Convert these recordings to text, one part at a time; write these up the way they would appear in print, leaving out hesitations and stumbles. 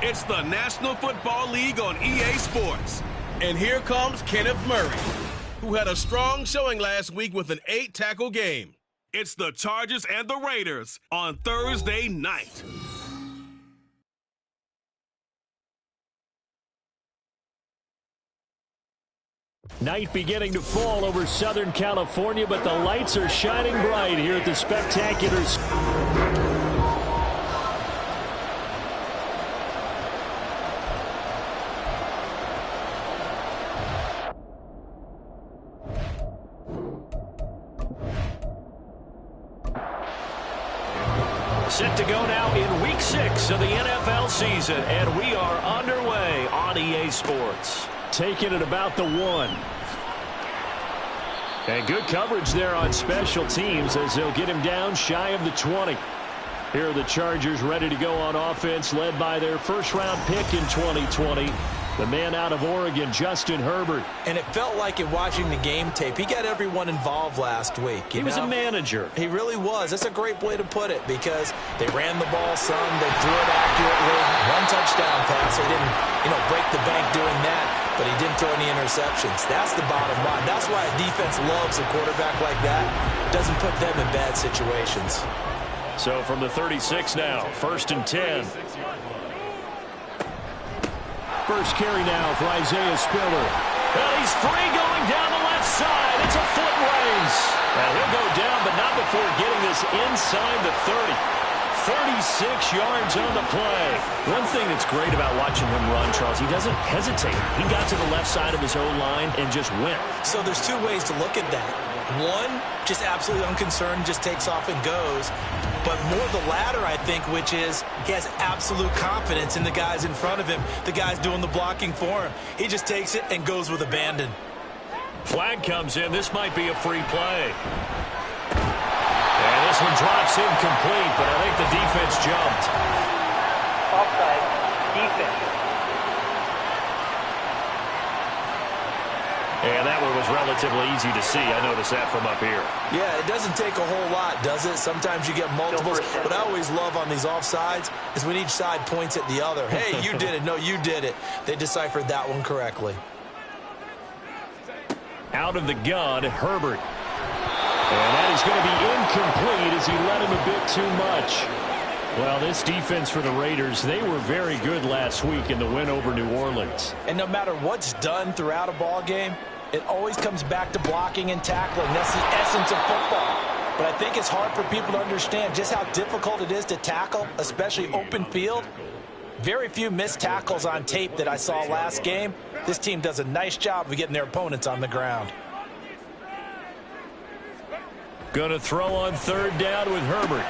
It's the National Football League on EA Sports. And here comes Kenneth Murray, who had a strong showing last week with an 8-tackle game. It's the Chargers and the Raiders on Thursday night. Night beginning to fall over Southern California, but the lights are shining bright here at the spectacular. Set to go now in Week 6 of the NFL season, and we are underway on EA Sports. Taking it about the 1. And good coverage there on special teams as they'll get him down shy of the 20. Here are the Chargers ready to go on offense, led by their first-round pick in 2020, the man out of Oregon, Justin Herbert. And it felt like in watching the game tape, he got everyone involved last week. He was a manager. He really was. That's a great way to put it because they ran the ball some, they threw it accurately, 1 touchdown pass. They didn't, break the bank doing that, but he didn't throw any interceptions. That's the bottom line. That's why a defense loves a quarterback like that. Doesn't put them in bad situations. So from the 36 now, 1st and 10. First carry now for Isaiah Spiller. Well, he's free going down the left side. It's a foot race. Now he'll go down, but not before getting this inside the 30. 36 yards on the play. One thing that's great about watching him run, Charles, he doesn't hesitate. He got to the left side of his own line and just went. So there's 2 ways to look at that. One, just absolutely unconcerned, just takes off and goes. But more the latter, I think, which is he has absolute confidence in the guys in front of him, the guys doing the blocking for him. He just takes it and goes with abandon. Flag comes in. This might be a free play. And this one drops incomplete, but I think the defense jumped. Offside, defense. And that one was relatively easy to see. I noticed that from up here. Yeah, it doesn't take a whole lot, does it? Sometimes you get multiples. What I always love on these offsides is when each side points at the other. Hey, you did it. No, you did it. They deciphered that one correctly. Out of the gun, Herbert. And that is going to be incomplete as he led him a bit too much. Well, this defense for the Raiders, they were very good last week in the win over New Orleans. And no matter what's done throughout a ball game, it always comes back to blocking and tackling. That's the essence of football. But I think it's hard for people to understand just how difficult it is to tackle, especially open field. Very few missed tackles on tape that I saw last game. This team does a nice job of getting their opponents on the ground. Going to throw on 3rd down with Herbert.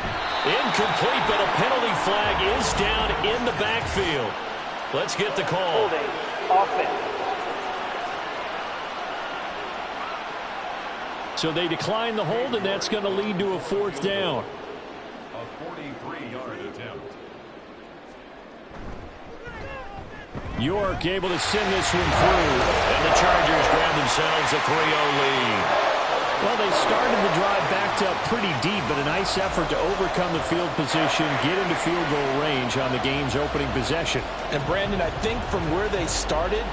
Incomplete, but a penalty flag is down in the backfield. Let's get the call. Holding, offense. So they decline the hold, and that's going to lead to a 4th down. A 43-yard attempt. York able to send this one through. And the Chargers grab themselves a 3-0 lead. Well, they started the drive backed up pretty deep, but a nice effort to overcome the field position, get into field goal range on the game's opening possession. And, Brandon, I think from where they started,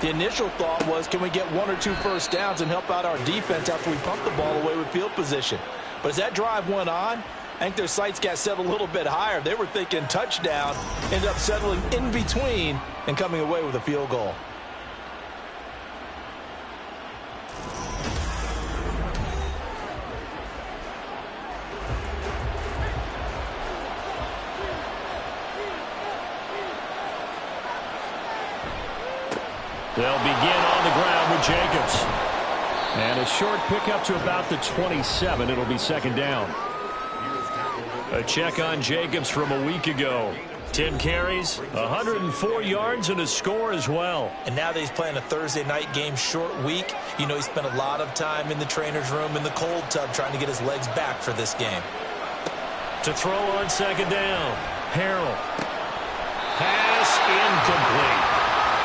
the initial thought was, can we get 1 or 2 first downs and help out our defense after we pump the ball away with field position? But as that drive went on, I think their sights got set a little bit higher. They were thinking touchdown, ended up settling in between and coming away with a field goal. They'll begin on the ground with Jacobs. And a short pickup to about the 27. It'll be 2nd down. A check on Jacobs from a week ago. 10 carries, 104 yards, and a score as well. And now that he's playing a Thursday night game, short week, he spent a lot of time in the trainer's room in the cold tub trying to get his legs back for this game. To throw on 2nd down, Harrell. Pass incomplete.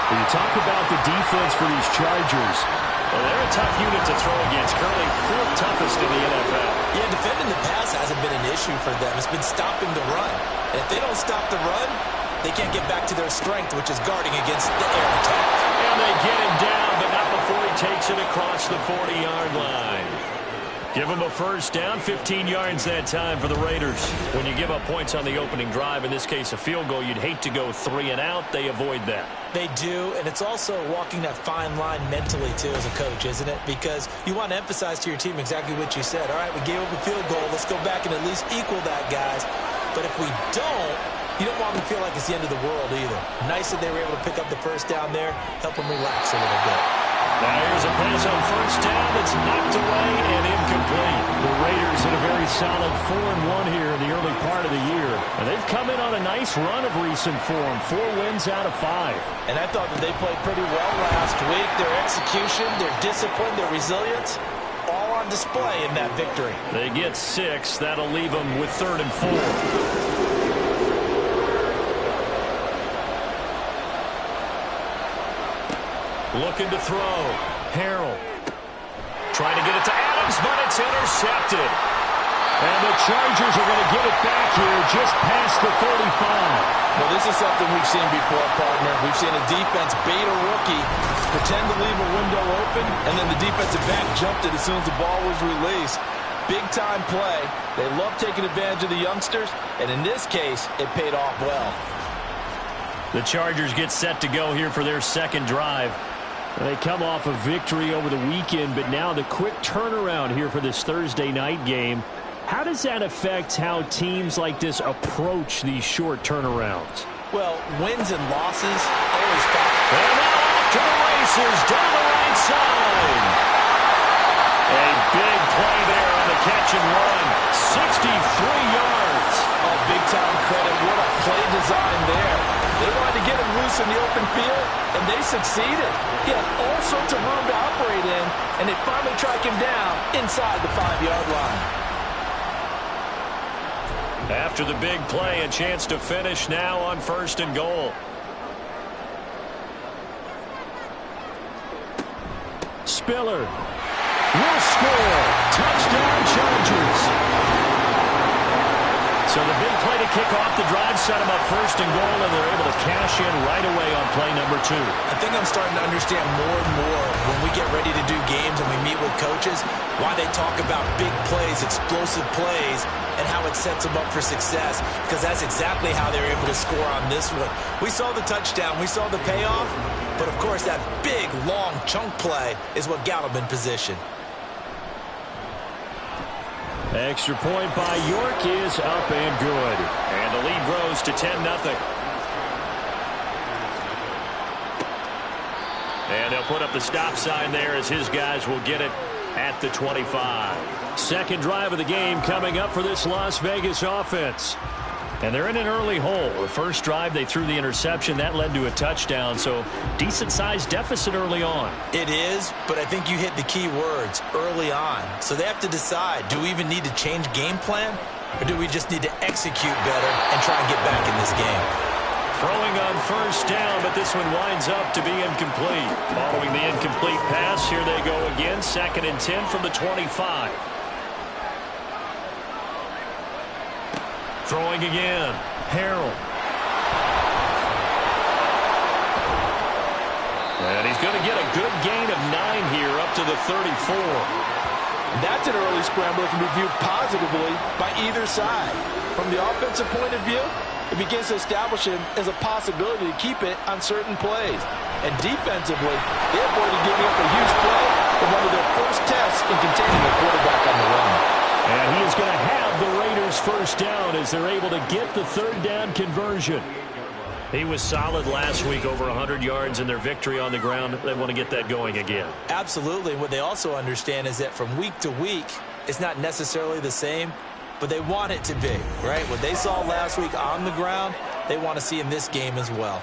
When you talk about the defense for these Chargers, well, they're a tough unit to throw against, currently 4th toughest in the NFL. Yeah, defending the pass hasn't been an issue for them. It's been stopping the run. And if they don't stop the run, they can't get back to their strength, which is guarding against the air attack. And they get him down, but not before he takes it across the 40-yard line. Give him a first down, 15 yards that time for the Raiders. When you give up points on the opening drive, in this case a field goal, you'd hate to go 3 and out. They avoid that. They do, and it's also walking that fine line mentally, too, as a coach, isn't it? Because you want to emphasize to your team exactly what you said. All right, we gave up a field goal. Let's go back and at least equal that, guys. But if we don't, you don't want them to feel like it's the end of the world either. Nice that they were able to pick up the first down there, help them relax a little bit. Now here's a pass on first down that's knocked away and incomplete. The Raiders in a very solid 4-1 here in the early part of the year. And they've come in on a nice run of recent form, 4 wins out of 5. And I thought that they played pretty well last week. Their execution, their discipline, their resilience, all on display in that victory. They get 6. That'll leave them with 3rd and 4. Looking to throw. Harrell. Trying to get it to Adams, but it's intercepted. And the Chargers are going to get it back here just past the 35. Well, this is something we've seen before, partner. We've seen a defense bait a rookie, pretend to leave a window open, and then the defensive back jumped it as soon as the ball was released. Big-time play. They love taking advantage of the youngsters, and in this case, it paid off well. The Chargers get set to go here for their second drive. They come off a victory over the weekend, but now the quick turnaround here for this Thursday night game. How does that affect how teams like this approach these short turnarounds? Well, wins and losses always factor. And now off to the races down the right side. A big play there on the catch and run. 63 yards. Oh, big-time credit. What a play design there. They wanted to get him loose in the open field, and they succeeded. He had all sorts of room to operate in, and they finally track him down inside the 5-yard line. After the big play, a chance to finish now on 1st and goal. Spiller will score. Touchdown, Chargers. So the big play to kick off the drive set them up 1st and goal, and they're able to cash in right away on play number 2. I think I'm starting to understand more and more when we get ready to do games and we meet with coaches why they talk about big plays, explosive plays, and how it sets them up for success, because that's exactly how they're able to score on this one. We saw the touchdown. We saw the payoff. But, of course, that big, long chunk play is what got them in position. Extra point by York is up and good. And the lead grows to 10-0. And they'll put up the stop sign there as his guys will get it at the 25. Second drive of the game coming up for this Las Vegas offense. And they're in an early hole. The first drive, they threw the interception. That led to a touchdown, so decent-sized deficit early on. It is, but I think you hit the key words, early on. So they have to decide, do we even need to change game plan, or do we just need to execute better and try and get back in this game? Throwing on first down, but this one winds up to be incomplete. Following the incomplete pass, here they go again. 2nd and 10 from the 25. Throwing again. Harrell. And he's going to get a good gain of 9 here up to the 34. That's an early scramble that can be viewed positively by either side. From the offensive point of view, it begins to establish him as a possibility to keep it on certain plays. And defensively, they avoided giving up a huge play in one of their first tests in containing the quarterback on the run. And he is going to have the Raiders first down as they're able to get the 3rd down conversion. He was solid last week, over 100 yards in their victory on the ground. They want to get that going again. Absolutely. What they also understand is that from week to week, it's not necessarily the same, but they want it to be, right? What they saw last week on the ground, they want to see in this game as well.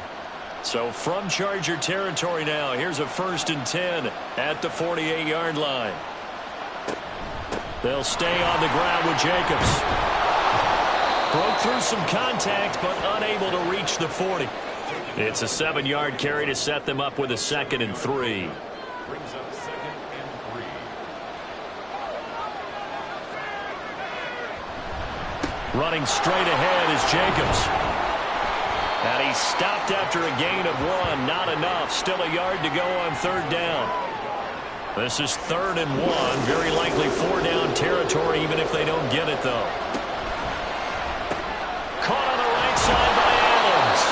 So from Charger territory now, here's a 1st and 10 at the 48-yard line. They'll stay on the ground with Jacobs. Broke through some contact, but unable to reach the 40. It's a 7-yard carry to set them up with a 2nd and 3. Brings up 2nd and 3. Running straight ahead is Jacobs. And he's stopped after a gain of 1. Not enough. Still a yard to go on third down. This is 3rd and 1. Very likely 4-down territory, even if they don't get it, though. Caught on the right side by Adams.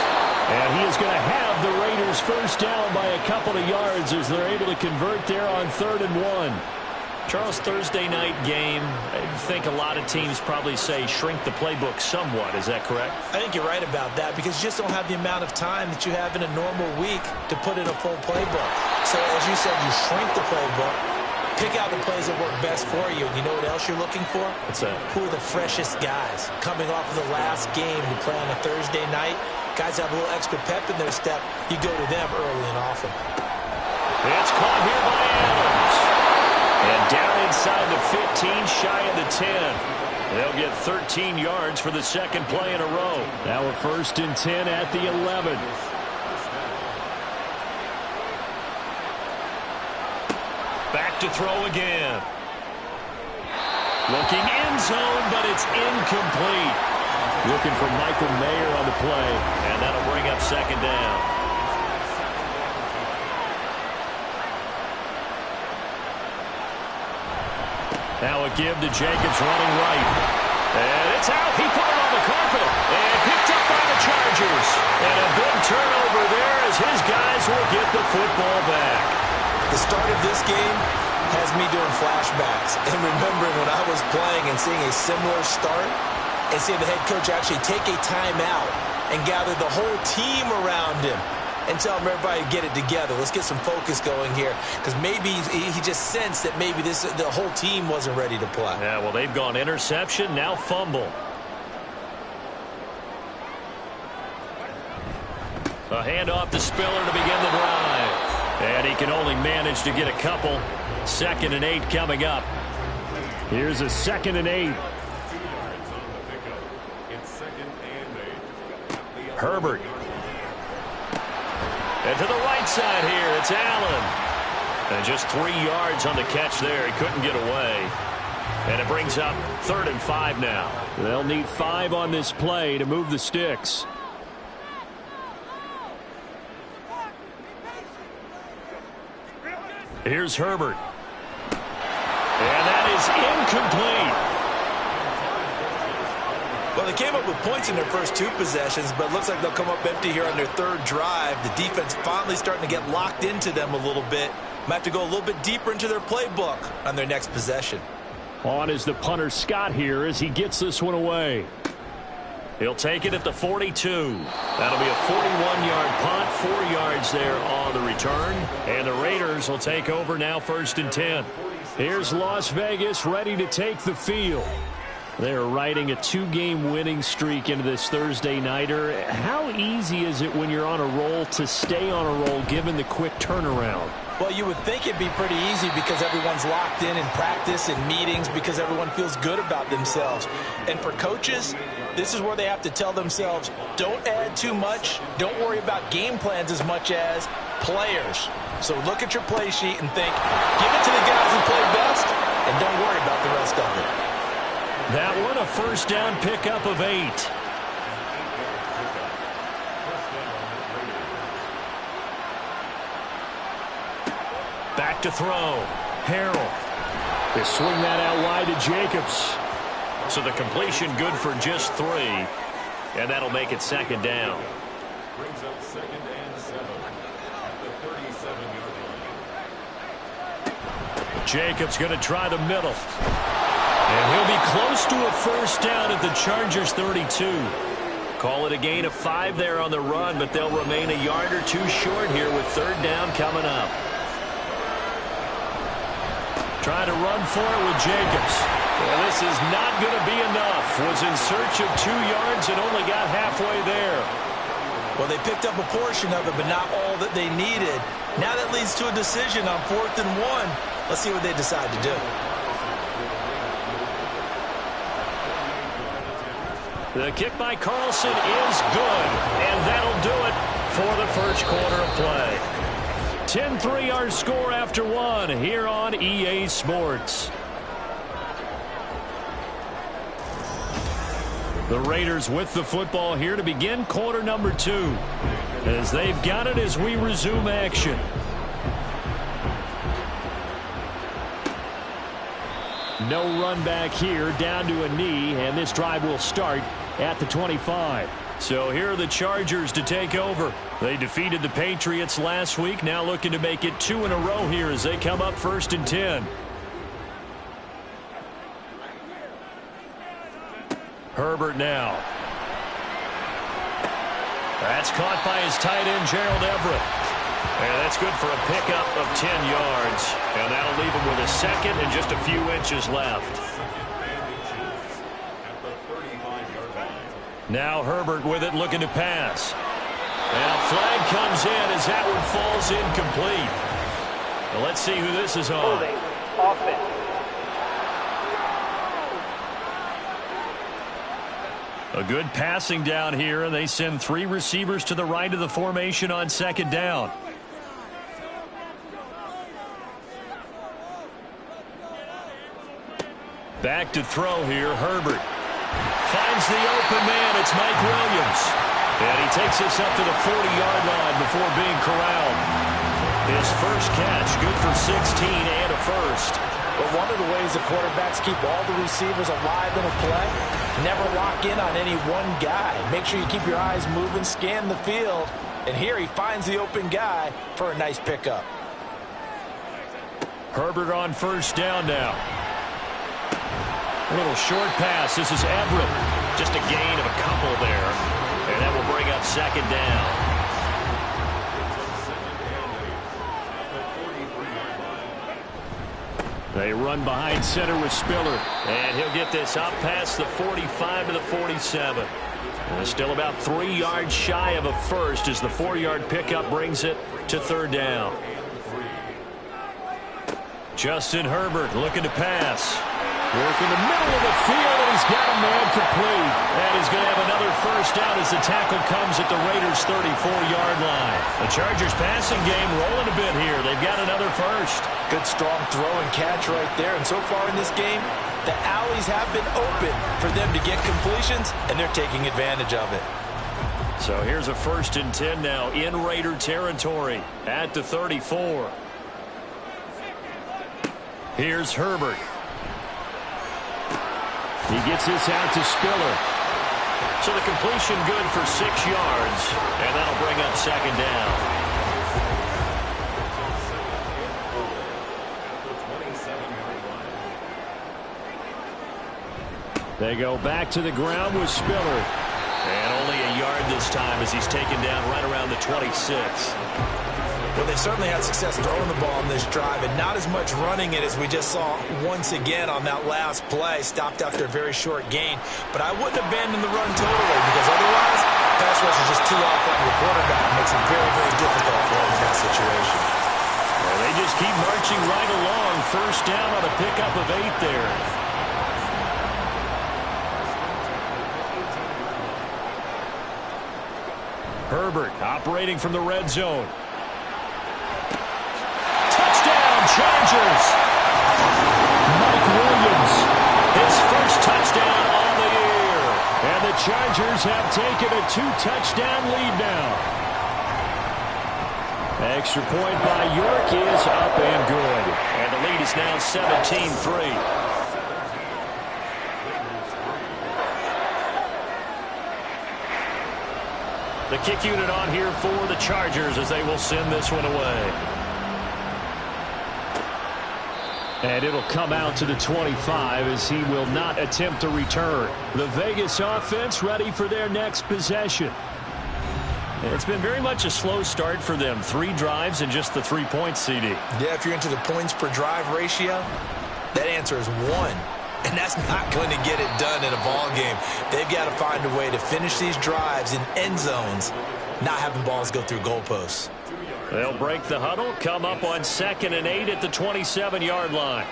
And he is going to have the Raiders first down by a couple of yards as they're able to convert there on 3rd and 1. Charles, Thursday night game, I think a lot of teams probably say shrink the playbook somewhat. Is that correct? I think you're right about that because you just don't have the amount of time that you have in a normal week to put in a full playbook. So as you said, you shrink the playbook, pick out the plays that work best for you. You know what else you're looking for? What's that? Who are the freshest guys coming off of the last game to play on a Thursday night? Guys have a little extra pep in their step. You go to them early and often. It's caught here by Adams. And down inside the 15, shy of the 10. They'll get 13 yards for the second play in a row. Now a 1st and 10 at the 11. Back to throw again. Looking end zone, but it's incomplete. Looking for Michael Mayer on the play. And that'll bring up 2nd down. Now a give to Jacobs running right. And it's out. He put it on the carpet. And picked up by the Chargers. And a big turnover there as his guys will get the football back. The start of this game has me doing flashbacks and remembering when I was playing and seeing a similar start and seeing the head coach actually take a timeout and gather the whole team around him and tell him everybody to get it together. Let's get some focus going here because maybe he just sensed that maybe the whole team wasn't ready to play. Yeah, well, they've gone interception, now fumble. A handoff to Spiller to begin the drive. And he can only manage to get a couple. 2nd and 8 coming up. Here's a 2nd and 8. Herbert. And to the right side here, it's Allen. And just 3 yards on the catch there. He couldn't get away. And it brings up 3rd and 5 now. They'll need 5 on this play to move the sticks. Here's Herbert. And that is incomplete. Well, they came up with points in their first 2 possessions, but it looks like they'll come up empty here on their 3rd drive. The defense finally starting to get locked into them a little bit. Might have to go a little bit deeper into their playbook on their next possession. On is the punter Scott here as he gets this one away. He'll take it at the 42. That'll be a 41-yard punt, 4 yards there on the return. And the Raiders will take over now 1st and 10. Here's Las Vegas ready to take the field. They're riding a 2-game winning streak into this Thursday nighter. How easy is it when you're on a roll to stay on a roll given the quick turnaround? Well, you would think it'd be pretty easy because everyone's locked in practice and meetings because everyone feels good about themselves. And for coaches, this is where they have to tell themselves, don't add too much. Don't worry about game plans as much as players. So look at your play sheet and think, give it to the guys who play best and don't worry about the rest of it. That one a 1st down pickup of 8. Back to throw. Harrell. They swing that out wide to Jacobs. So the completion good for just 3. And that'll make it 2nd down. Brings up 2nd and 7 at the 37-yard line. Jacobs going to try the middle. And he'll be close to a 1st down at the Chargers 32. Call it a gain of 5 there on the run, but they'll remain a yard or 2 short here with 3rd down coming up. Trying to run for it with Jacobs. Well, this is not going to be enough. Was in search of 2 yards and only got halfway there. Well, they picked up a portion of it, but not all that they needed. Now that leads to a decision on 4th and 1. Let's see what they decide to do. The kick by Carlson is good, and that'll do it for the first quarter of play. 10-3 our score after 1 here on EA Sports. The Raiders with the football here to begin quarter number 2. As they've got it as we resume action. No run back here, down to a knee, and this drive will start at the 25. So here are the Chargers to take over. They defeated the Patriots last week, now looking to make it 2 in a row here as they come up 1st and 10. Herbert now. That's caught by his tight end, Gerald Everett. And that's good for a pickup of 10 yards. And that'll leave him with a second and just a few inches left. Now Herbert with it, looking to pass. And a flag comes in as that one falls incomplete. Well, let's see who this is on. Holding. Offense. A good passing down here, and they send 3 receivers to the right of the formation on 2nd down. Back to throw here, Herbert. Finds the open man, it's Mike Williams. And he takes this up to the 40-yard line before being corralled. His first catch, good for 16 and a first. But one of the ways the quarterbacks keep all the receivers alive in a play, never lock in on any one guy. Make sure you keep your eyes moving, scan the field. And here he finds the open guy for a nice pickup. Herbert on 1st down now. A little short pass. This is Everett. Just a gain of a couple there. And that will bring up 2nd down. They run behind center with Spiller. And he'll get this up past the 45 to the 47. And still about 3 yards shy of a first as the 4-yard pickup brings it to 3rd down. Justin Herbert looking to pass. Work in the middle of the field, and he's got a man complete. And he's going to have another first down as the tackle comes at the Raiders' 34-yard line. The Chargers passing game rolling a bit here. They've got another first. Good strong throw and catch right there. And so far in this game, the alleys have been open for them to get completions, and they're taking advantage of it. So here's a 1st and 10 now in Raider territory at the 34. Here's Herbert. He gets this out to Spiller. So the completion good for 6 yards, and that'll bring up 2nd down. They go back to the ground with Spiller. And only a yard this time as he's taken down right around the 26. Well, they certainly had success throwing the ball in this drive and not as much running it as we just saw once again on that last play. Stopped after a very short gain. But I wouldn't abandon the run totally because otherwise, pass rush is just too off on your quarterback. It makes it very, very difficult for him in that situation. Well, they just keep marching right along. 1st down on a pickup of 8 there. Herbert operating from the red zone. Chargers. Mike Williams, his first touchdown on the year. And the Chargers have taken a 2-touchdown lead now. Extra point by York is up and good. And the lead is now 17-3. The kick unit on here for the Chargers as they will send this one away. And it'll come out to the 25 as he will not attempt to return. The Vegas offense ready for their next possession. It's been very much a slow start for them. 3 drives and just the 3 points, CD. Yeah, if you're into the points per drive ratio, that answer is 1. And that's not going to get it done in a ball game. They've got to find a way to finish these drives in end zones, not having balls go through goalposts. They'll break the huddle, come up on 2nd and 8 at the 27-yard line.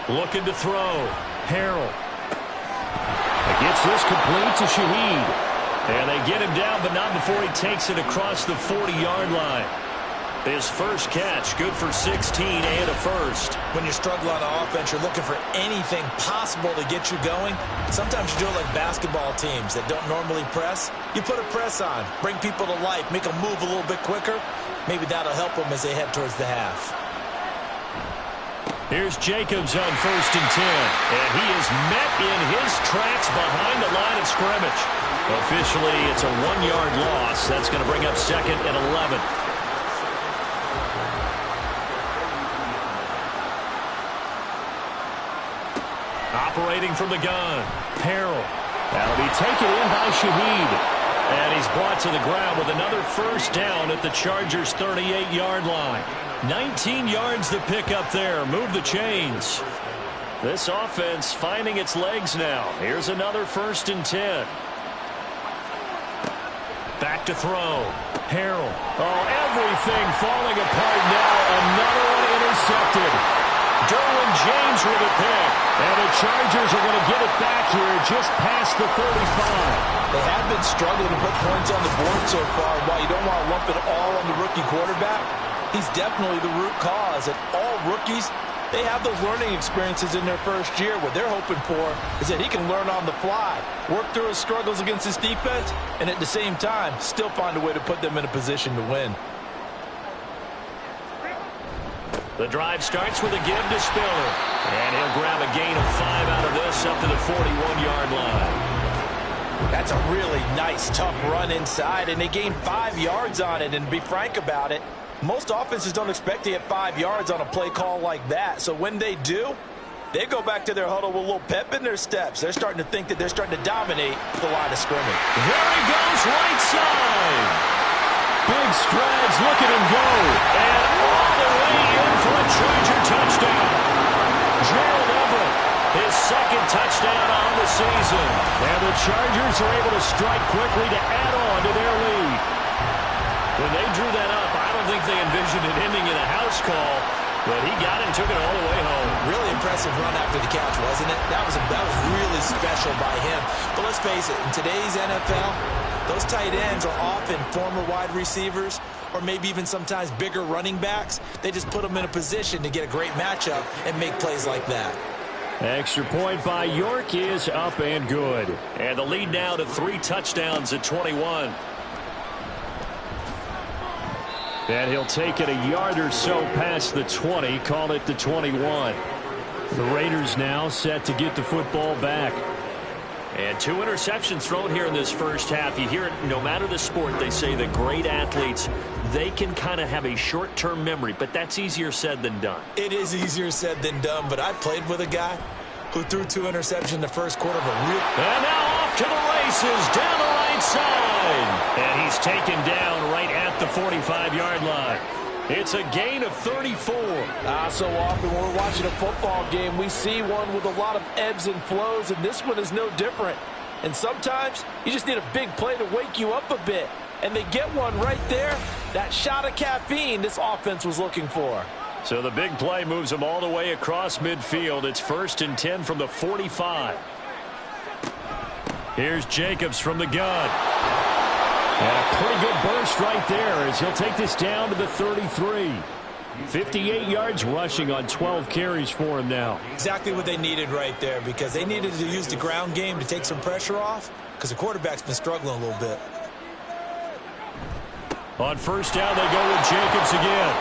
Looking to throw. Harrell. Gets this complete to Shaheed. And they get him down, but not before he takes it across the 40-yard line. His first catch, good for 16 and a first. When you're struggling on offense, you're looking for anything possible to get you going. Sometimes you do it like basketball teams that don't normally press. You put a press on, bring people to life, make them move a little bit quicker. Maybe that'll help them as they head towards the half. Here's Jacobs on 1st and 10. And he is met in his tracks behind the line of scrimmage. Officially, it's a 1-yard loss. That's going to bring up 2nd and 11. Operating from the gun, Harrell. That'll be taken in by Shaheed. And he's brought to the ground with another first down at the Chargers' 38-yard line. 19 yards to pick up there. Move the chains. This offense finding its legs now. Here's another 1st and 10. Back to throw. Harrell. Oh, everything falling apart now. Another one intercepted. Derwin James with a pick. And the Chargers are going to get it back here just past the 35. They have been struggling to put points on the board so far. While you don't want to lump it all on the rookie quarterback, he's definitely the root cause. And all rookies, they have those learning experiences in their first year. What they're hoping for is that he can learn on the fly, work through his struggles against his defense, and at the same time, still find a way to put them in a position to win. The drive starts with a give to Spiller. And he'll grab a gain of 5 out of this up to the 41-yard line. That's a really nice, tough run inside, and they gained 5 yards on it. And to be frank about it, most offenses don't expect to get 5 yards on a play call like that. So when they do, they go back to their huddle with a little pep in their steps. They're starting to think that they're starting to dominate the line of scrimmage. There he goes, right side. Big strides, look at him go. And all the way in for a Charger touchdown. Gerald Everett, his 2nd touchdown on the season. And the Chargers are able to strike quickly to add on to their lead. When they drew that up, I don't think they envisioned it ending in a house call, but he got it and took it all the way home. Really impressive run after the catch, wasn't it? That was really special by him. But let's face it, in today's NFL, those tight ends are often former wide receivers or maybe even sometimes bigger running backs. They just put them in a position to get a great matchup and make plays like that. Extra point by York is up and good. And the lead now to 3 touchdowns at 21. And he'll take it a yard or so past the 20, call it the 21. The Raiders now set to get the football back. And 2 interceptions thrown here in this first half. You hear it, no matter the sport, they say the great athletes, they can kind of have a short-term memory, but that's easier said than done. It is easier said than done, but I played with a guy who threw 2 interceptions in the first quarter of a real... And now off to the races, down the right side. And he's taken down right at the 45-yard line. It's a gain of 34. So often when we're watching a football game, we see one with a lot of ebbs and flows, and this one is no different. And sometimes you just need a big play to wake you up a bit. And they get one right there. That shot of caffeine this offense was looking for. So the big play moves them all the way across midfield. It's 1st and 10 from the 45. Here's Jacobs from the gun. And a pretty good burst right there as he'll take this down to the 33. 58 yards rushing on 12 carries for him now. Exactly what they needed right there, because they needed to use the ground game to take some pressure off, because the quarterback's been struggling a little bit. On first down, they go with Jacobs again.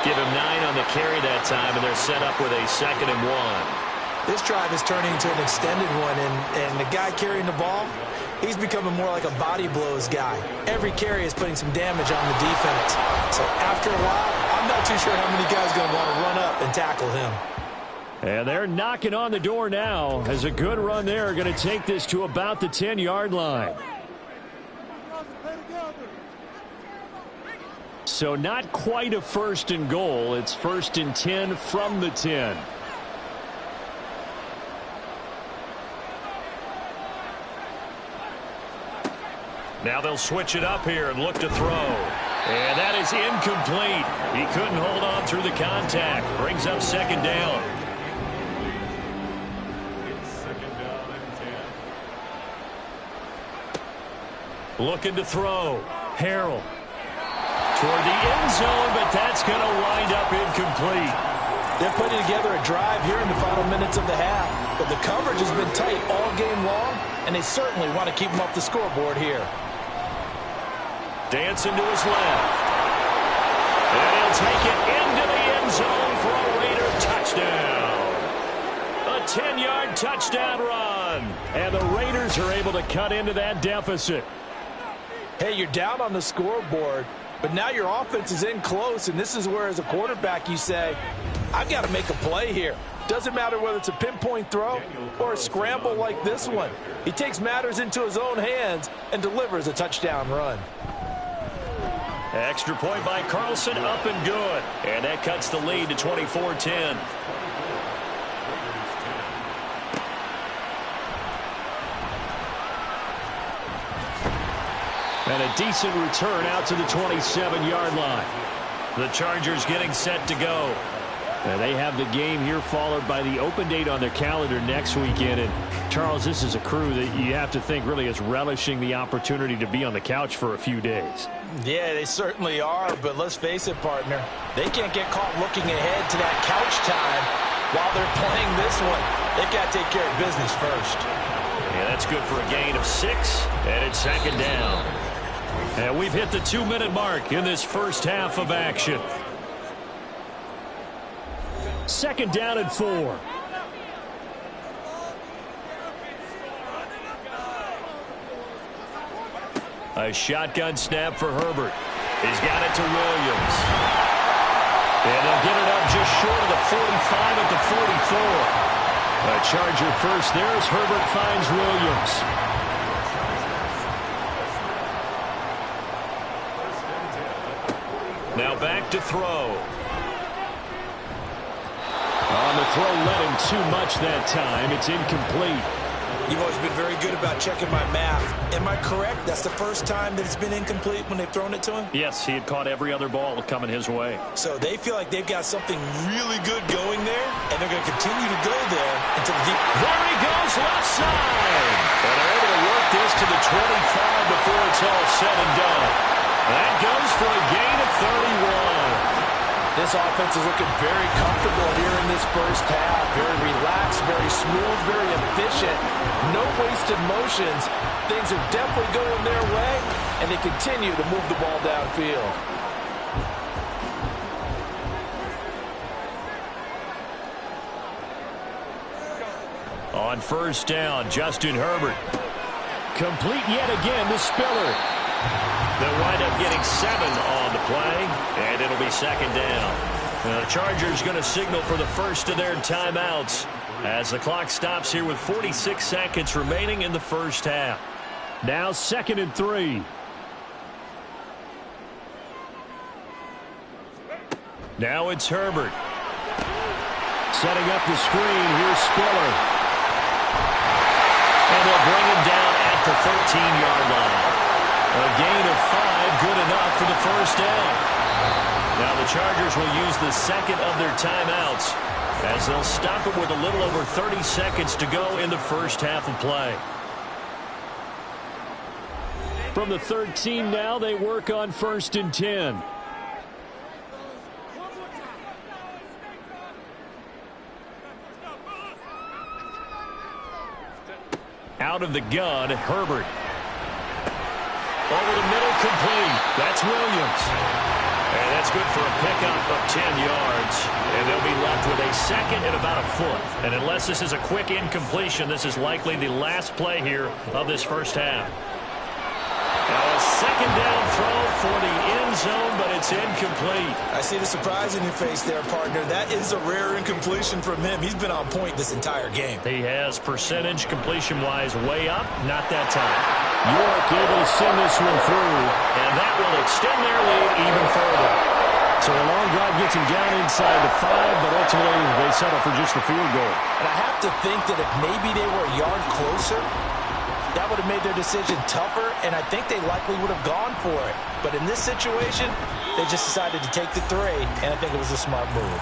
Give him 9 on the carry that time, and they're set up with a 2nd and 1. This drive is turning into an extended one, and the guy carrying the ball, he's becoming more like a body blows guy. Every carry is putting some damage on the defense. So after a while, I'm not too sure how many guys are going to want to run up and tackle him. And they're knocking on the door now as a good run there. Going to take this to about the 10-yard line. So not quite a 1st and goal. It's 1st and 10 from the 10. Now they'll switch it up here and look to throw. And that is incomplete. He couldn't hold on through the contact. Brings up 2nd down. It's 2nd down and 10. Looking to throw. Harrell. toward the end zone, but that's going to wind up incomplete. They're putting together a drive here in the final minutes of the half, but the coverage has been tight all game long, and they certainly want to keep them off the scoreboard here. Dancing to his left. And he'll take it into the end zone for a Raider touchdown. A 10-yard touchdown run. And the Raiders are able to cut into that deficit. Hey, you're down on the scoreboard, but now your offense is in close, and this is where, as a quarterback, you say, I've got to make a play here. Doesn't matter whether it's a pinpoint throw or a scramble like this one. He takes matters into his own hands and delivers a touchdown run. Extra point by Carlson, up and good. And that cuts the lead to 24-10. And a decent return out to the 27-yard line. The Chargers getting set to go. And they have the game here followed by the open date on their calendar next weekend. And, Charles, this is a crew that you have to think really is relishing the opportunity to be on the couch for a few days. Yeah, they certainly are, but let's face it, partner. They can't get caught looking ahead to that couch time while they're playing this one. They've got to take care of business first. Yeah, that's good for a gain of 6, and it's second down. And we've hit the 2-minute mark in this first half of action. Second down and 4. A shotgun snap for Herbert. He's got it to Williams. And they'll get it up just short of the 45 at the 44. A Charger first there as Herbert finds Williams. Now back to throw. On the throw, led him too much that time. It's incomplete. You've always been very good about checking my math. Am I correct? That's the first time that it's been incomplete when they've thrown it to him? Yes, he had caught every other ball coming his way. So they feel like they've got something really good going there, and they're going to continue to go there until the deep. There he goes, left side. And they're able to work this to the 25 before it's all said and done. That goes for a gain of 31. This offense is looking very comfortable here in this first half. Very relaxed, very smooth, very efficient. No wasted motions. Things are definitely going their way, and they continue to move the ball downfield. On first down, Justin Herbert. Complete yet again to Spiller. They'll wind up getting 7 on the play, and it'll be second down. The Chargers going to signal for the first of their timeouts as the clock stops here with 46 seconds remaining in the first half. Now 2nd and 3. Now it's Herbert. Setting up the screen, here's Spiller. And they'll bring him down at the 13-yard line. A gain of 5, good enough for the first down. Now the Chargers will use the second of their timeouts as they'll stop it with a little over 30 seconds to go in the first half of play. From the 13 now, they work on 1st and 10. Out of the gun, Herbert. Over the middle, complete. That's Williams. And that's good for a pickup of 10 yards. And they'll be left with a second and about a foot. And unless this is a quick incompletion, this is likely the last play here of this first half. Now a second down throw for the end zone, but it's incomplete. I see the surprise in your face there, partner. That is a rare incompletion from him. He's been on point this entire game. He has percentage completion-wise way up, not that time. York able to send this one through, and that will extend their lead even further. So a long drive gets him down inside the 5, but ultimately they settle for just the field goal. And I have to think that if maybe they were a yard closer, that would have made their decision tougher, and I think they likely would have gone for it. But in this situation, they just decided to take the 3, and I think it was a smart move.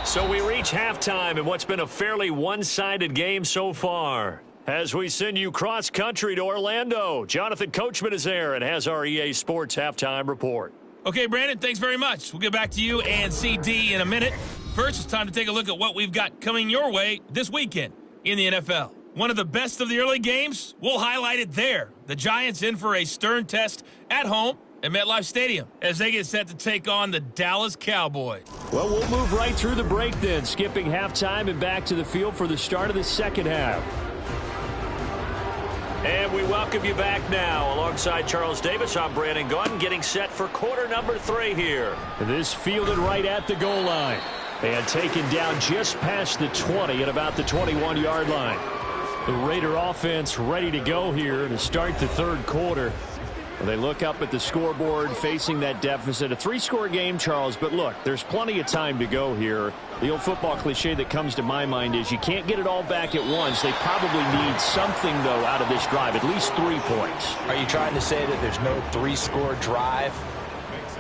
So we reach halftime in what's been a fairly one-sided game so far. As we send you cross-country to Orlando, Jonathan Coachman is there and has our EA Sports halftime report. Okay, Brandon, thanks very much. We'll get back to you and CD in a minute. First, it's time to take a look at what we've got coming your way this weekend in the NFL. One of the best of the early games, we'll highlight it there. The Giants in for a stern test at home at MetLife Stadium as they get set to take on the Dallas Cowboys. Well, we'll move right through the break then, skipping halftime and back to the field for the start of the second half. And we welcome you back now. Alongside Charles Davis, I'm Brandon Gaudin, getting set for quarter number 3 here. This fielded right at the goal line. And taken down just past the 20 at about the 21-yard line. The Raider offense ready to go here to start the third quarter. They look up at the scoreboard facing that deficit. A 3-score game, Charles, but look, there's plenty of time to go here. The old football cliche that comes to my mind is you can't get it all back at once. They probably need something, though, out of this drive, at least 3 points. Are you trying to say that there's no 3-score drive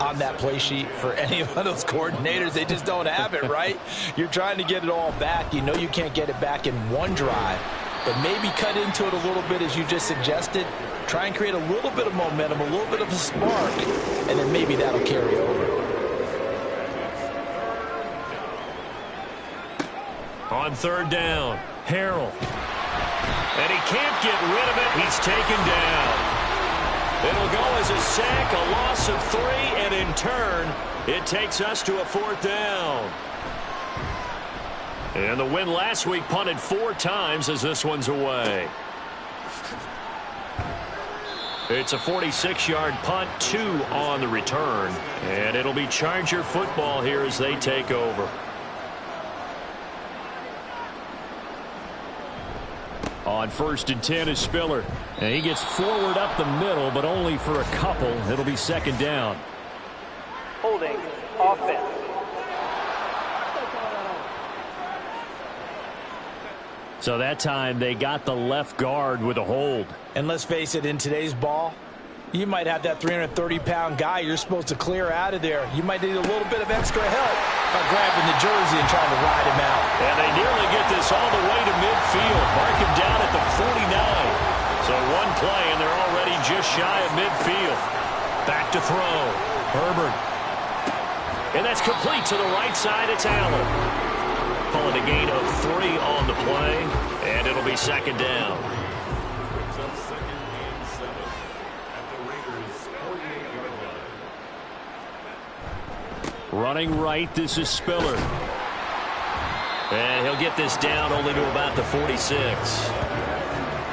on that play sheet for any of those coordinators? They just don't have it, right? You're trying to get it all back. You know you can't get it back in one drive, but maybe cut into it a little bit as you just suggested. Try and create a little bit of momentum, a little bit of a spark, and then maybe that'll carry over. On third down, Harrell. And he can't get rid of it. He's taken down. It'll go as a sack, a loss of 3, and in turn, it takes us to a 4th down. And the win last week punted 4 times as this one's away. It's a 46-yard punt, 2 on the return. And it'll be Charger football here as they take over. On 1st and 10 is Spiller. And he gets forward up the middle, but only for a couple. It'll be 2nd down. Holding. Offense. So that time they got the left guard with a hold. And let's face it, in today's ball, you might have that 330-pound guy you're supposed to clear out of there. You might need a little bit of extra help by grabbing the jersey and trying to ride him out. And they nearly get this all the way to midfield. Mark him down at the 49. So one play, and they're already just shy of midfield. Back to throw. Herbert. And that's complete to the right side. It's Allen. Calling a gain of 3 on the play, and it'll be 2nd down. Brings up 2nd and 7 at the Raiders' 48-yard line. Running right, this is Spiller. And he'll get this down only to about the 46.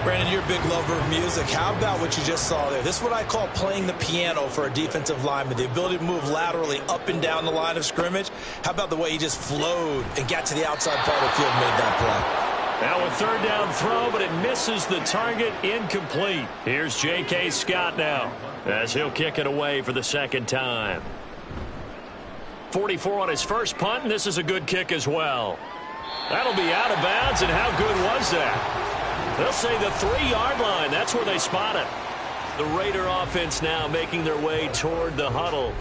Brandon, you're a big lover of music. How about what you just saw there? This is what I call playing the piano for a defensive lineman, the ability to move laterally up and down the line of scrimmage. How about the way he just flowed and got to the outside part of the field and made that play? Now a 3rd down throw, but it misses the target, incomplete. Here's J.K. Scott now as he'll kick it away for the 2nd time. 44 on his first punt, and this is a good kick as well. That'll be out of bounds, and how good was that? They'll say the 3-yard line. That's where they spot it. The Raider offense now making their way toward the huddle.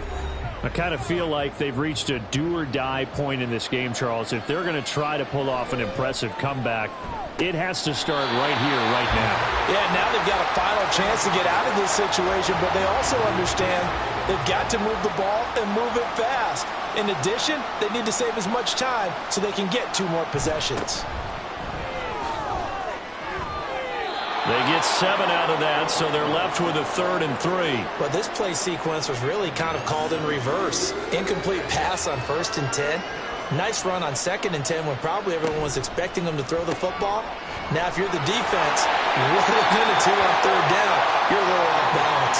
I kind of feel like they've reached a do-or-die point in this game, Charles. If they're going to try to pull off an impressive comeback, it has to start right here, right now. Yeah, now they've got a final chance to get out of this situation, but they also understand they've got to move the ball and move it fast. In addition, they need to save as much time so they can get 2 more possessions. They get 7 out of that, so they're left with a 3rd and 3. But this play sequence was really kind of called in reverse. Incomplete pass on 1st and 10. Nice run on 2nd and 10 when probably everyone was expecting them to throw the football. Now, if you're the defense, rolling into 2 on 3rd down, you're a little off balance.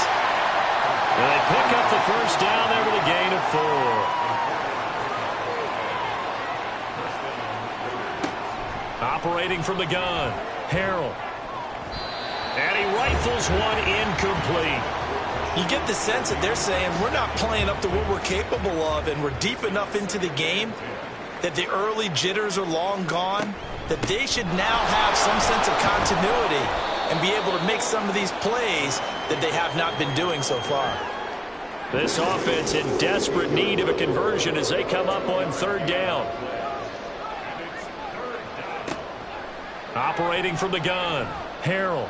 And they pick up the 1st down there with a gain of 4. Operating from the gun, Harrell. And he rifles one incomplete. You get the sense that they're saying we're not playing up to what we're capable of, and we're deep enough into the game that the early jitters are long gone, that they should now have some sense of continuity and be able to make some of these plays that they have not been doing so far. This offense in desperate need of a conversion as they come up on 3rd down. Operating from the gun, Harrell.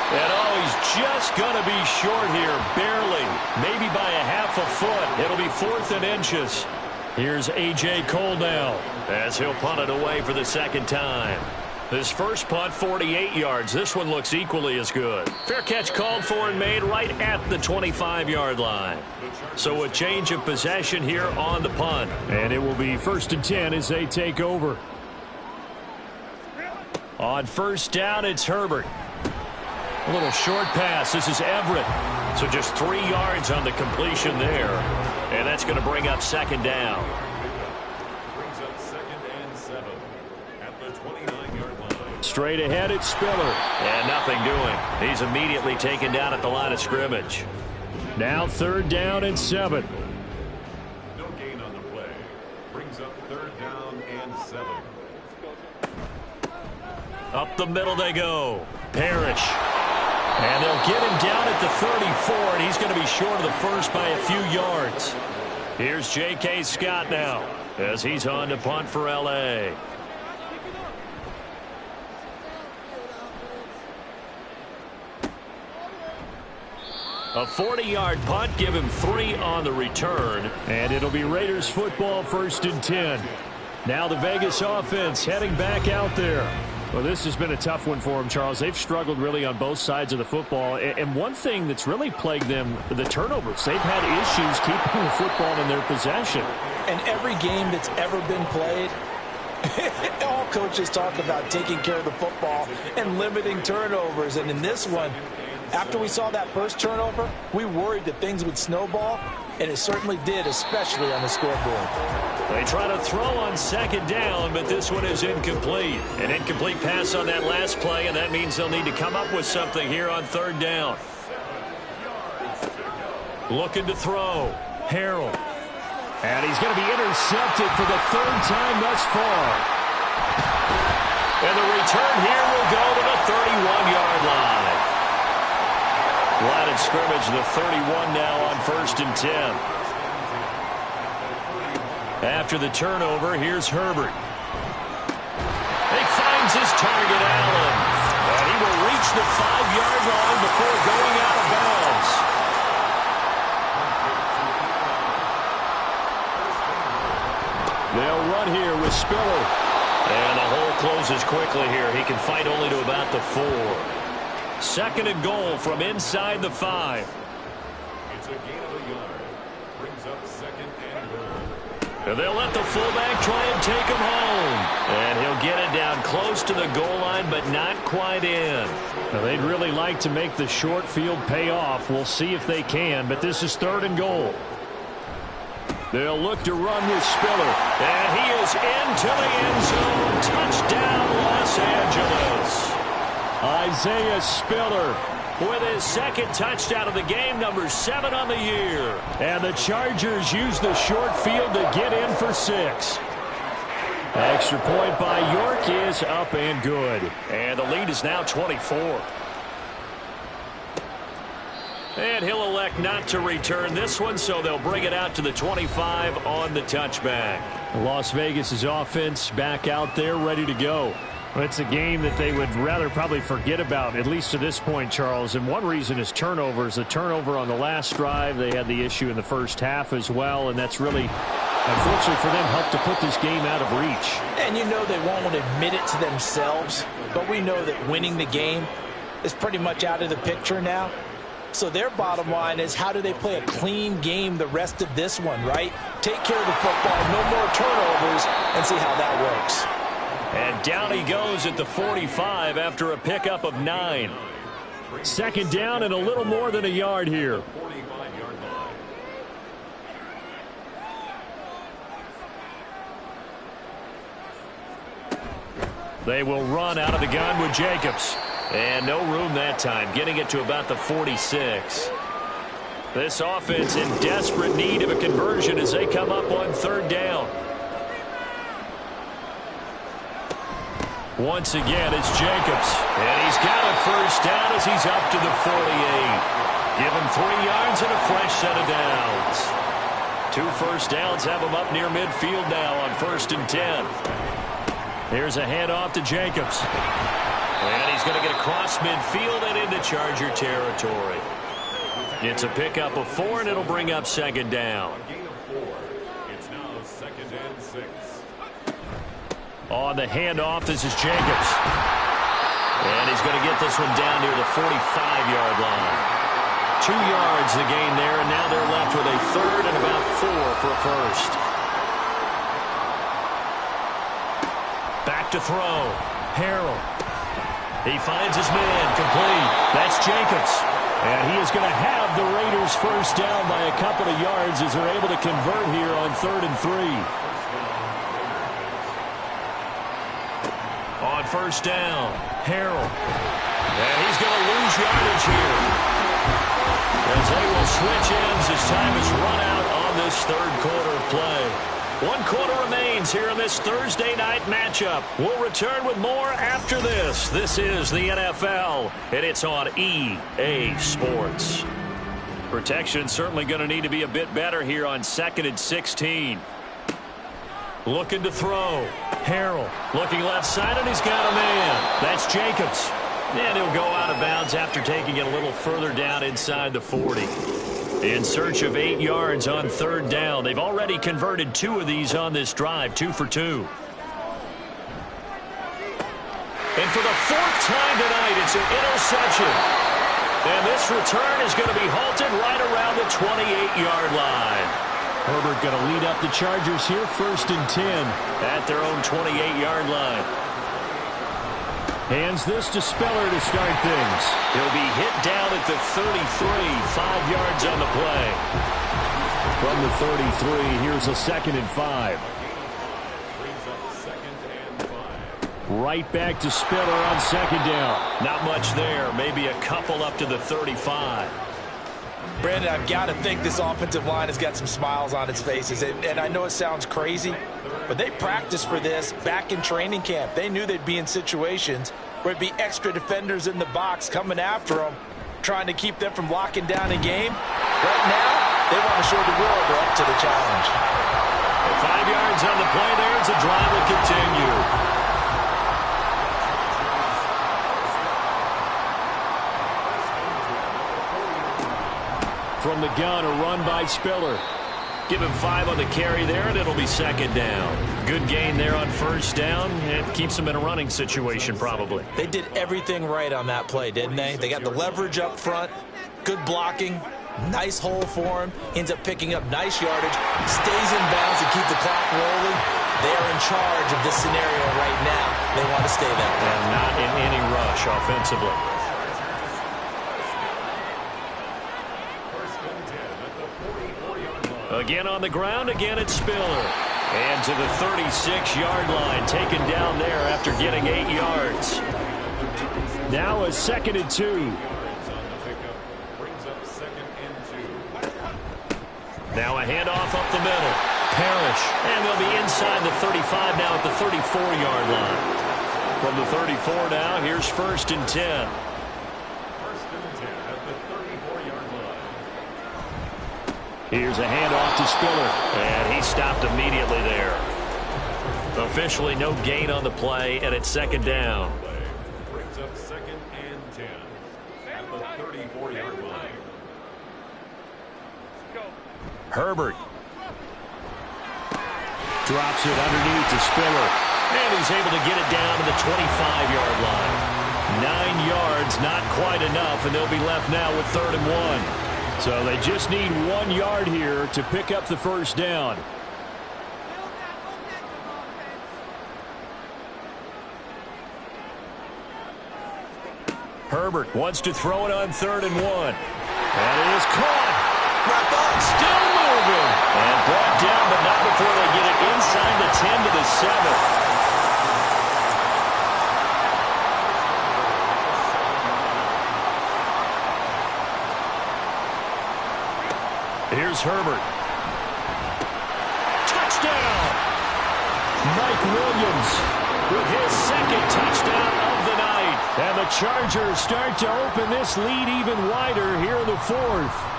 And oh, he's just going to be short here, barely, maybe by a half a foot. It'll be 4th and inches. Here's A.J. Cole now as he'll punt it away for the second time. His first punt, 48 yards. This one looks equally as good. Fair catch called for and made right at the 25-yard line. So a change of possession here on the punt. And it will be 1st and 10 as they take over. On first down, it's Herbert. A little short pass. This is Everett. So just 3 yards on the completion there. And that's going to bring up second down. Brings up 2nd and 7 at the 29-yard line. Straight ahead, it's Spiller. And nothing doing. He's immediately taken down at the line of scrimmage. Now 3rd down and 7. No gain on the play. Brings up 3rd down and 7. Up the middle they go. Parrish. And they'll get him down at the 34, and he's going to be short of the first by a few yards. Here's J.K. Scott now as he's on to punt for L.A. A 40-yard punt, give him 3 on the return. And it'll be Raiders football, 1st and 10. Now the Vegas offense heading back out there. Well, this has been a tough one for them, Charles. They've struggled really on both sides of the football. And one thing that's really plagued them, the turnovers. They've had issues keeping the football in their possession. And every game that's ever been played, all coaches talk about taking care of the football and limiting turnovers. And in this one, after we saw that first turnover, we worried that things would snowball, and it certainly did, especially on the scoreboard. They try to throw on second down, but this one is incomplete. An incomplete pass on that last play, and that means they'll need to come up with something here on 3rd down. Looking to throw. Harrell. And he's going to be intercepted for the 3rd time thus far. And the return here will go to the 31-yard line. Line of scrimmage, the 31 now on 1st and 10. After the turnover, here's Herbert. He finds his target, Allen. And he will reach the 5-yard line before going out of bounds. They'll run here with Spiller. And the hole closes quickly here. He can fight only to about the 4. 2nd and goal from inside the 5. It's a gain of a yard. Brings up 2nd and goal. And they'll let the fullback try and take him home. And he'll get it down close to the goal line, but not quite in. Now, they'd really like to make the short field pay off. We'll see if they can, but this is 3rd and goal. They'll look to run with Spiller. And he is into the end zone. Touchdown, Los Angeles. Isaiah Spiller with his 2nd touchdown of the game, number 7 on the year. And the Chargers use the short field to get in for 6. Extra point by York is up and good. And the lead is now 24. And he'll elect not to return this one, so they'll bring it out to the 25 on the touchback. Las Vegas' offense back out there ready to go. It's a game that they would rather probably forget about, at least to this point, Charles. And one reason is turnovers. The turnover on the last drive, they had the issue in the first half as well, and that's really, unfortunately for them, helped to put this game out of reach. And you know they won't want to admit it to themselves, but we know that winning the game is pretty much out of the picture now. So their bottom line is, how do they play a clean game the rest of this one, right? Take care of the football, no more turnovers, and see how that works. And down he goes at the 45 after a pickup of 9. 2nd down and a little more than a yard here. 45-yard line. They will run out of the gun with Jacobs. And no room that time, getting it to about the 46. This offense in desperate need of a conversion as they come up on 3rd down. Once again, it's Jacobs. And he's got a first down as he's up to the 48. Give him 3 yards and a fresh set of downs. 2 first downs have him up near midfield now on 1st and 10. Here's a handoff to Jacobs. And he's going to get across midfield and into Charger territory. It's a pickup of 4, and it'll bring up second down. A gain of 4. It's now 2nd and 6. On the handoff, this is Jacobs. And he's going to get this one down near the 45-yard line. 2 yards the gain there, and now they're left with a 3rd and about 4 for a first. Back to throw. Harrell. He finds his man, complete. That's Jacobs. And he is going to have the Raiders first down by a couple of yards as they're able to convert here on 3rd and 3. On first down, Harrell. And he's going to lose yardage here. As they will switch ends as time is run out on this 3rd quarter of play. 1 quarter remains here in this Thursday night matchup. We'll return with more after this. This is the NFL, and it's on EA Sports. Protection certainly going to need to be a bit better here on 2nd and 16. Looking to throw. Harrell looking left side, and he's got a man. That's Jacobs. And he'll go out of bounds after taking it a little further down inside the 40. In search of 8 yards on 3rd down. They've already converted 2 of these on this drive, 2 for 2. And for the 4th time tonight, it's an interception. And this return is going to be halted right around the 28-yard line. Herbert going to lead up the Chargers here, 1st and 10 at their own 28-yard line. Hands this to Spiller to start things. He'll be hit down at the 33, 5 yards on the play. From the 33, here's a 2nd and 5. Right back to Spiller on 2nd down. Not much there, maybe a couple up to the 35. Brandon, I've got to think this offensive line has got some smiles on its faces. And I know it sounds crazy, but they practiced for this back in training camp. They knew they'd be in situations where it'd be extra defenders in the box coming after them, trying to keep them from locking down a game. Right now, they want to show the world they're up to the challenge. 5 yards on the play there as the drive will continue. From the gun, a run by Spiller. Give him 5 on the carry there, and it'll be 2nd down. Good gain there on 1st down. It keeps him in a running situation, probably. They did everything right on that play, didn't they? They got the leverage up front, good blocking, nice hole for him, ends up picking up nice yardage, stays in bounds to keep the clock rolling. They are in charge of this scenario right now. They want to stay that way. And not in any rush offensively. Again on the ground, again it's Spiller. And to the 36-yard line, taken down there after getting 8 yards. Now a 2nd and 2. Now a handoff up the middle. Parrish. And they'll be inside the 35 now at the 34-yard line. From the 34 now, here's 1st and 10. Here's a handoff to Spiller, and he stopped immediately there. Officially no gain on the play, and it's 2nd down. Brings up 2nd and 10 at the 34-yard line. Herbert drops it underneath to Spiller, and he's able to get it down to the 25-yard line. 9 yards, not quite enough, and they'll be left now with 3rd and 1. So they just need 1 yard here to pick up the 1st down. Herbert wants to throw it on 3rd and 1. And it is caught. Still moving. And brought down, but not before they get it inside the 10 to the 7. Here's Herbert. Touchdown! Mike Williams with his 2nd touchdown of the night. And the Chargers start to open this lead even wider here in the 4th.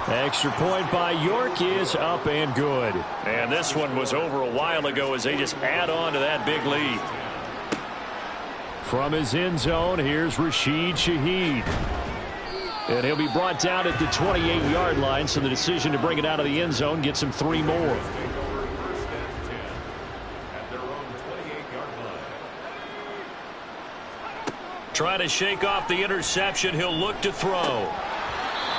Extra point by York is up and good. And this one was over a while ago as they just add on to that big lead. From his end zone, here's Rashid Shaheed. And he'll be brought down at the 28-yard line, so the decision to bring it out of the end zone gets him 3 more. Trying to shake off the interception, he'll look to throw.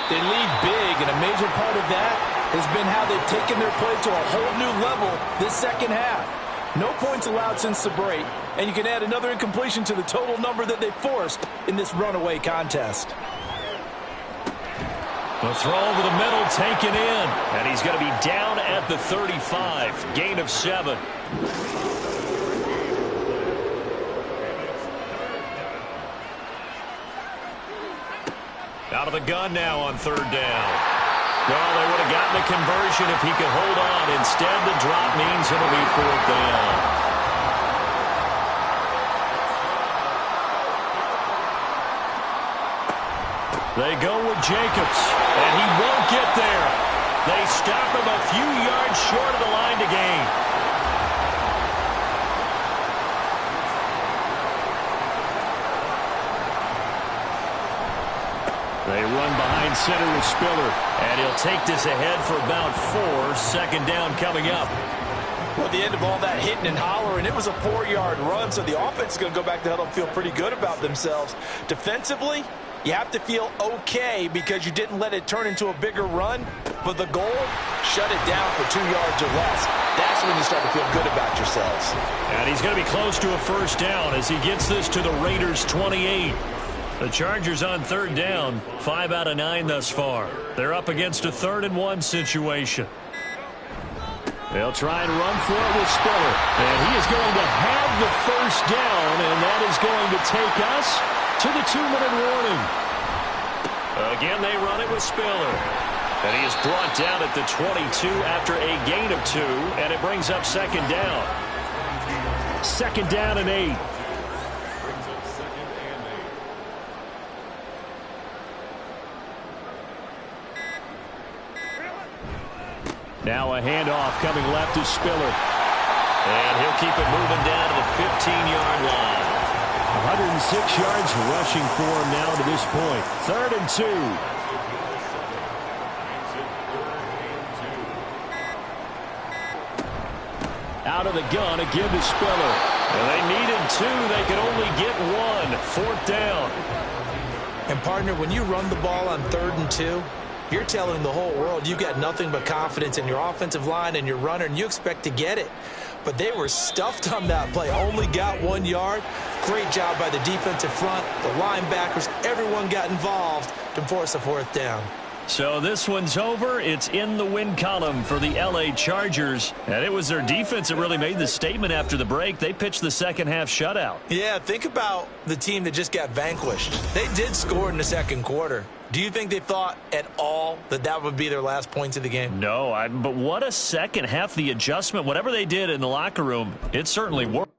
They lead big, and a major part of that has been how they've taken their play to a whole new level this second half. No points allowed since the break, and you can add another incompletion to the total number that they forced in this runaway contest. The throw over the middle taken in, and he's going to be down at the 35. Gain of 7. Out of the gun now on 3rd down. Well, they would have gotten the conversion if he could hold on. Instead, the drop means it'll be 4th down. They go with Jacobs, and he won't get there. They stop him a few yards short of the line to gain. They run behind center with Spiller, and he'll take this ahead for about 4. 2nd down coming up. Well, at the end of all that hitting and hollering, it was a 4-yard run, so the offense is going to go back to huddle and feel pretty good about themselves. Defensively, you have to feel okay because you didn't let it turn into a bigger run, but the goal, shut it down for 2 yards or less. That's when you start to feel good about yourselves. And he's going to be close to a 1st down as he gets this to the Raiders' 28. The Chargers on 3rd down, 5 out of 9 thus far. They're up against a 3rd and 1 situation. They'll try and run for it with Spiller. And he is going to have the 1st down, and that is going to take us to the 2-minute warning. Again, they run it with Spiller. And he is brought down at the 22 after a gain of 2, and it brings up 2nd down. 2nd down and 8. Now a handoff coming left to Spiller. And he'll keep it moving down to the 15-yard line. 106 yards rushing for him now to this point. 3rd and 2. Out of the gun again to Spiller. And they needed 2. They could only get 1. 4th down. And, partner, when you run the ball on 3rd and 2, you're telling the whole world you've got nothing but confidence in your offensive line and your runner, and you expect to get it. But they were stuffed on that play, only got 1 yard. Great job by the defensive front, the linebackers, everyone got involved to force a 4th down. So this one's over. It's in the win column for the L.A. Chargers. And it was their defense that really made the statement after the break. They pitched the second-half shutout. Yeah, think about the team that just got vanquished. They did score in the 2nd quarter. Do you think they thought at all that that would be their last points of the game? No, but what a second half. The adjustment, whatever they did in the locker room, it certainly worked.